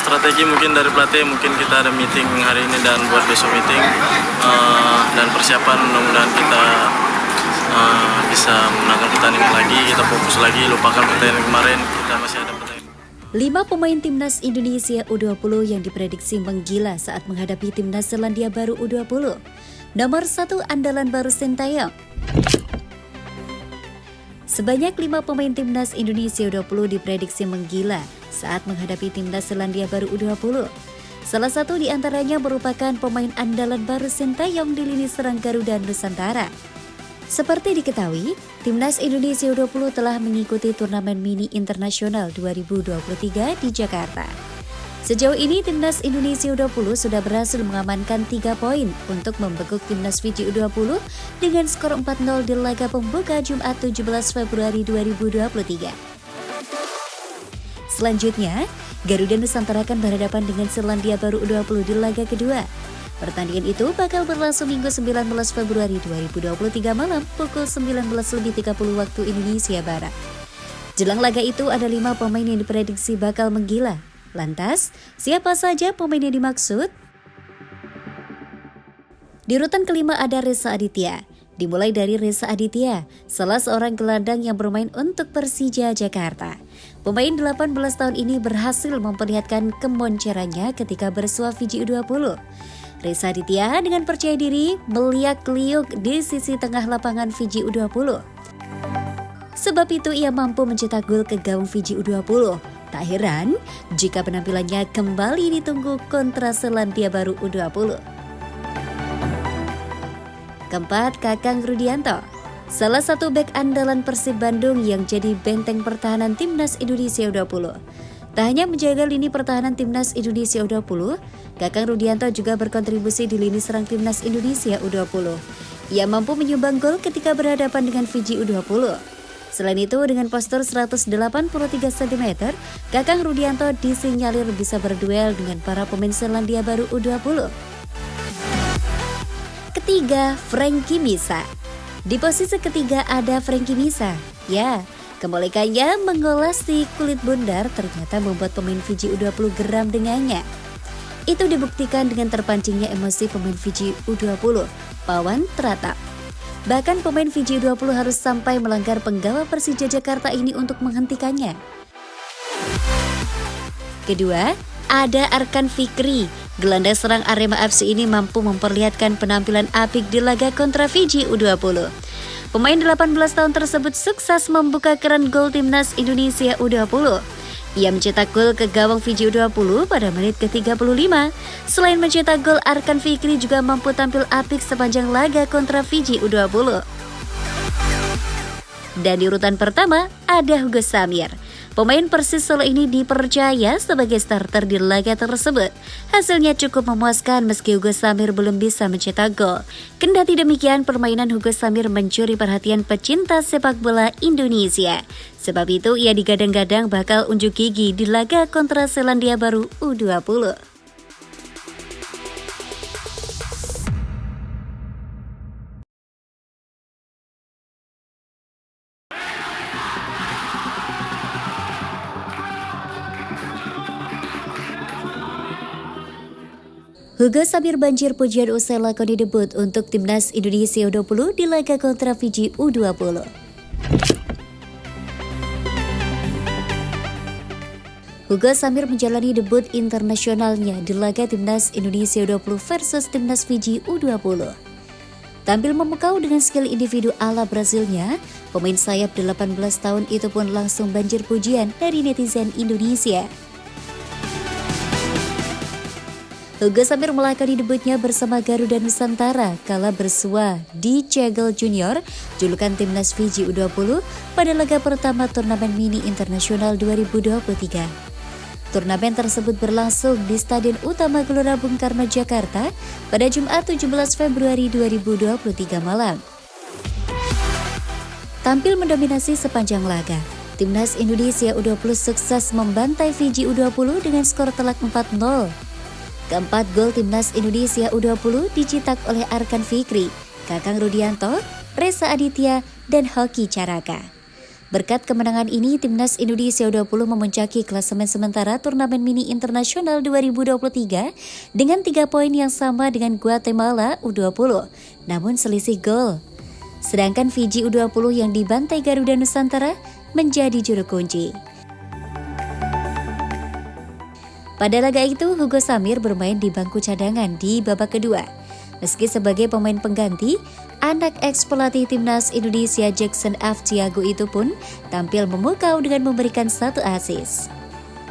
strategi mungkin dari pelatih, mungkin kita ada meeting hari ini dan buat besok meeting, dan persiapan mudah-mudahan kita bisa menangkan pertandingan lagi, kita fokus lagi, lupakan pertandingan kemarin, kita masih ada pertandingan. 5 pemain timnas Indonesia U20 yang diprediksi menggila saat menghadapi timnas Selandia Baru U20. Nomor 1 andalan baru Sintayong. Sebanyak 5 pemain timnas Indonesia U20 diprediksi menggila saat menghadapi timnas Selandia Baru U20. Salah satu di antaranya merupakan pemain andalan baru Sintayong di lini serang Garuda Nusantara. Seperti diketahui, timnas Indonesia U20 telah mengikuti turnamen mini internasional 2023 di Jakarta. Sejauh ini, timnas Indonesia U20 sudah berhasil mengamankan 3 poin untuk membekuk timnas Fiji U20 dengan skor 4-0 di laga pembuka Jumat 17 Februari 2023. Selanjutnya, Garuda Nusantara akan berhadapan dengan Selandia Baru U20 di laga kedua. Pertandingan itu bakal berlangsung Minggu 19 Februari 2023 malam pukul 19.30 waktu Indonesia Barat. Jelang laga itu ada 5 pemain yang diprediksi bakal menggila. Lantas, siapa saja pemain yang dimaksud? Di urutan kelima ada Reza Aditya. Dimulai dari Reza Aditya, salah seorang gelandang yang bermain untuk Persija Jakarta. Pemain 18 tahun ini berhasil memperlihatkan kemoncerannya ketika bersua Fiji U20. Reza Aditya dengan percaya diri meliak-liuk di sisi tengah lapangan Fiji U20. Sebab itu ia mampu mencetak gol ke gawang Fiji U20. Tak heran jika penampilannya kembali ditunggu kontra Selandia Baru U20. Keempat, Kakang Rudianto. Salah satu bek andalan Persib Bandung yang jadi benteng pertahanan timnas Indonesia U20. Tak hanya menjaga lini pertahanan timnas Indonesia U20, Kakang Rudianto juga berkontribusi di lini serang timnas Indonesia U20. Ia mampu menyumbang gol ketika berhadapan dengan Fiji U20. Selain itu, dengan postur 183 cm, Kakang Rudianto disinyalir bisa berduel dengan para pemain Selandia Baru U20. Ketiga, Frankie Misa. Di posisi ketiga ada Frankie Misa. Ya, kemolekannya mengolesi kulit bundar ternyata membuat pemain Fiji U20 geram dengannya. Itu dibuktikan dengan terpancingnya emosi pemain Fiji U20, Pawan Tratap. Bahkan pemain Fiji U20 harus sampai melanggar penggawa Persija Jakarta ini untuk menghentikannya. Kedua, ada Arkan Fikri. Gelandang serang Arema FC ini mampu memperlihatkan penampilan apik di laga kontra Fiji U20. Pemain 18 tahun tersebut sukses membuka keran gol timnas Indonesia U20. Ia mencetak gol ke gawang Fiji U20 pada menit ke-35. Selain mencetak gol, Arkan Fikri juga mampu tampil apik sepanjang laga kontra Fiji U20. Dan di urutan pertama ada Hugo Samir. Pemain Persis Solo ini dipercaya sebagai starter di laga tersebut. Hasilnya cukup memuaskan meski Hugo Samir belum bisa mencetak gol. Kendati demikian, permainan Hugo Samir mencuri perhatian pecinta sepak bola Indonesia. Sebab itu ia digadang-gadang bakal unjuk gigi di laga kontra Selandia Baru U20. Hugo Samir banjir pujian usai lakoni debut untuk timnas Indonesia U20 di laga kontra Fiji U20. Hugo Samir menjalani debut internasionalnya di laga timnas Indonesia U20 versus timnas Fiji U20. Tampil memukau dengan skill individu ala Brazilnya, pemain sayap 18 tahun itu pun langsung banjir pujian dari netizen Indonesia. Hugo Samir melakoni debutnya bersama Garuda Nusantara kala bersua di Cegel Junior, julukan timnas Fiji U20 pada laga pertama turnamen mini internasional 2023. Turnamen tersebut berlangsung di Stadion Utama Gelora Bung Karno, Jakarta pada Jumat 17 Februari 2023 malam. Tampil mendominasi sepanjang laga, timnas Indonesia U20 sukses membantai Fiji U20 dengan skor telak 4-0. Keempat gol timnas Indonesia U20 dicetak oleh Arkan Fikri, Kakang Rudianto, Reza Aditya, dan Hoki Caraka. Berkat kemenangan ini, Timnas Indonesia U20 memuncaki klasemen sementara Turnamen Mini Internasional 2023 dengan 3 poin yang sama dengan Guatemala U20, namun selisih gol. Sedangkan Fiji U20 yang dibantai Garuda Nusantara menjadi juru kunci. Pada laga itu, Hugo Samir bermain di bangku cadangan di babak kedua. Meski sebagai pemain pengganti, anak ex-pelatih Timnas Indonesia Jackson F. Tiago itu pun tampil memukau dengan memberikan 1 assist.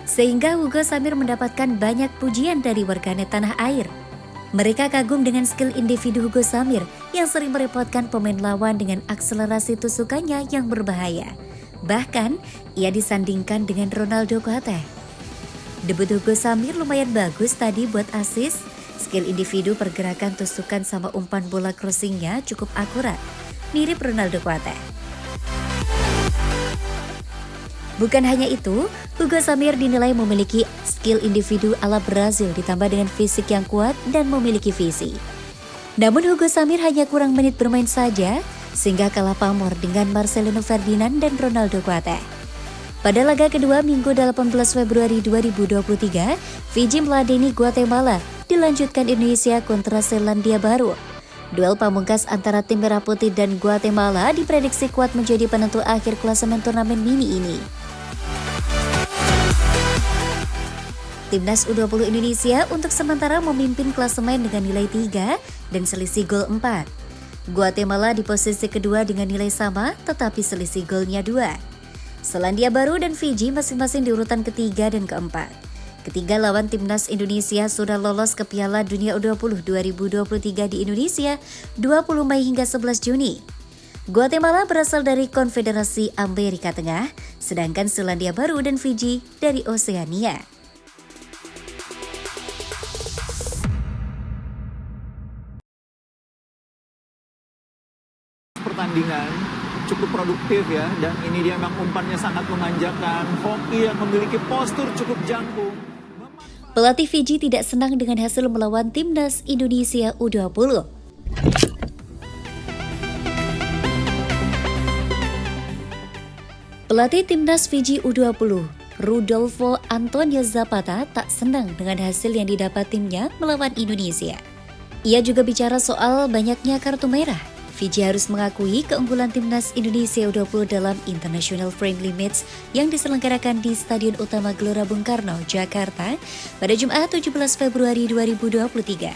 Sehingga Hugo Samir mendapatkan banyak pujian dari warganet tanah air. Mereka kagum dengan skill individu Hugo Samir yang sering merepotkan pemain lawan dengan akselerasi tusukannya yang berbahaya. Bahkan, ia disandingkan dengan Ronaldo Kuateh. Debut Hugo Samir lumayan bagus tadi buat assist. Skill individu, pergerakan tusukan sama umpan bola crossingnya cukup akurat, mirip Ronaldo Kuateh. Bukan hanya itu, Hugo Samir dinilai memiliki skill individu ala Brazil ditambah dengan fisik yang kuat dan memiliki visi. Namun Hugo Samir hanya kurang menit bermain saja, sehingga kalah pamor dengan Marcelino Ferdinand dan Ronaldo Kuateh. Pada laga kedua Minggu 18 Februari 2023, Fiji meladeni Guatemala, dilanjutkan Indonesia kontra Selandia Baru. Duel pamungkas antara tim Merah Putih dan Guatemala diprediksi kuat menjadi penentu akhir klasemen turnamen mini ini. Timnas U20 Indonesia untuk sementara memimpin klasemen dengan nilai 3 dan selisih gol 4. Guatemala di posisi kedua dengan nilai sama tetapi selisih golnya 2. Selandia Baru dan Fiji masing-masing di urutan ketiga dan keempat. Ketiga lawan Timnas Indonesia sudah lolos ke Piala Dunia U20 2023 di Indonesia 20 Mei hingga 11 Juni. Guatemala berasal dari Konfederasi Amerika Tengah, sedangkan Selandia Baru dan Fiji dari Oseania. Pertandingan cukup produktif ya, dan ini dia memang umpannya sangat memanjakan. Hoki yang memiliki postur cukup jangkung. Pelatih Fiji tidak senang dengan hasil melawan Timnas Indonesia U20. Pelatih Timnas Fiji U20, Rodolfo Antonio Zapata, tak senang dengan hasil yang didapat timnya melawan Indonesia. Ia juga bicara soal banyaknya kartu merah. Fiji harus mengakui keunggulan Timnas Indonesia U20 dalam International Friendly Match yang diselenggarakan di Stadion Utama Gelora Bung Karno, Jakarta pada Jumat 17 Februari 2023.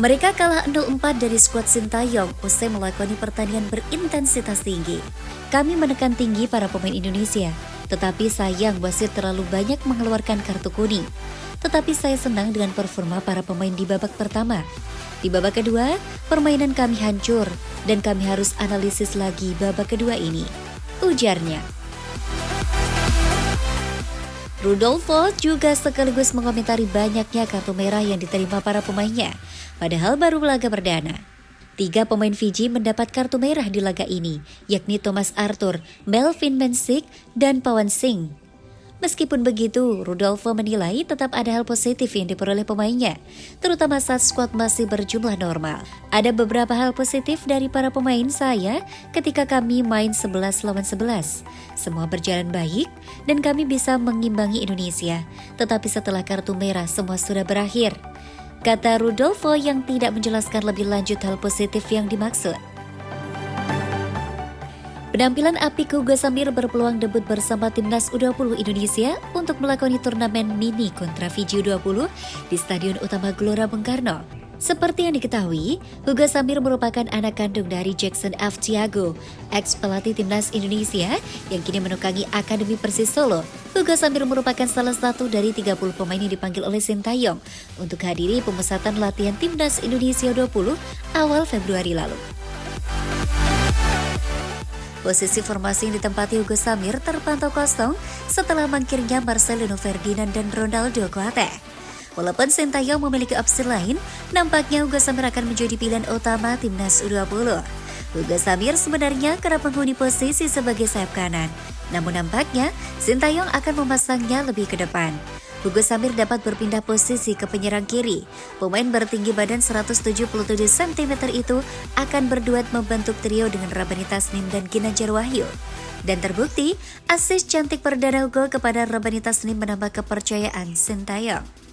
Mereka kalah 0-4 dari skuad Sintayong usai melakoni pertandingan berintensitas tinggi. Kami menekan tinggi para pemain Indonesia, tetapi sayang wasit terlalu banyak mengeluarkan kartu kuning. Tetapi saya senang dengan performa para pemain di babak pertama. Di babak kedua, permainan kami hancur dan kami harus analisis lagi babak kedua ini, ujarnya. Rodolfo juga sekaligus mengomentari banyaknya kartu merah yang diterima para pemainnya, padahal baru laga perdana. 3 pemain Fiji mendapat kartu merah di laga ini, yakni Thomas Arthur, Melvin Mensik, dan Pawan Singh. Meskipun begitu, Rodolfo menilai tetap ada hal positif yang diperoleh pemainnya, terutama saat skuad masih berjumlah normal. Ada beberapa hal positif dari para pemain saya ketika kami main 11 lawan 11. Semua berjalan baik dan kami bisa mengimbangi Indonesia, tetapi setelah kartu merah semua sudah berakhir, kata Rodolfo yang tidak menjelaskan lebih lanjut hal positif yang dimaksud. Penampilan apik Hugo Samir berpeluang debut bersama Timnas U20 Indonesia untuk melakoni turnamen mini kontra Fiji U20 di Stadion Utama Gelora Bung Karno. Seperti yang diketahui, Hugo Samir merupakan anak kandung dari Jackson F. Tiago, ex-pelatih Timnas Indonesia yang kini menukangi Akademi Persis Solo. Hugo Samir merupakan salah satu dari 30 pemain yang dipanggil oleh Sintayong untuk hadiri pemusatan latihan Timnas Indonesia U20 awal Februari lalu. Posisi formasi yang ditempati Hugo Samir terpantau kosong setelah mangkirnya Marcelino Ferdinand dan Ronaldo Kuateh. Walaupun Sintayong memiliki opsi lain, nampaknya Hugo Samir akan menjadi pilihan utama Timnas U20. Hugo Samir sebenarnya kerap menghuni posisi sebagai sayap kanan, namun nampaknya Sintayong akan memasangnya lebih ke depan. Hugo Samir dapat berpindah posisi ke penyerang kiri. Pemain bertinggi badan 177 cm itu akan berduet membentuk trio dengan Rabani Tasnim dan Ginanjar Wahyu. Dan terbukti, asis cantik perdana Hugo kepada Rabani Tasnim menambah kepercayaan Sintayong.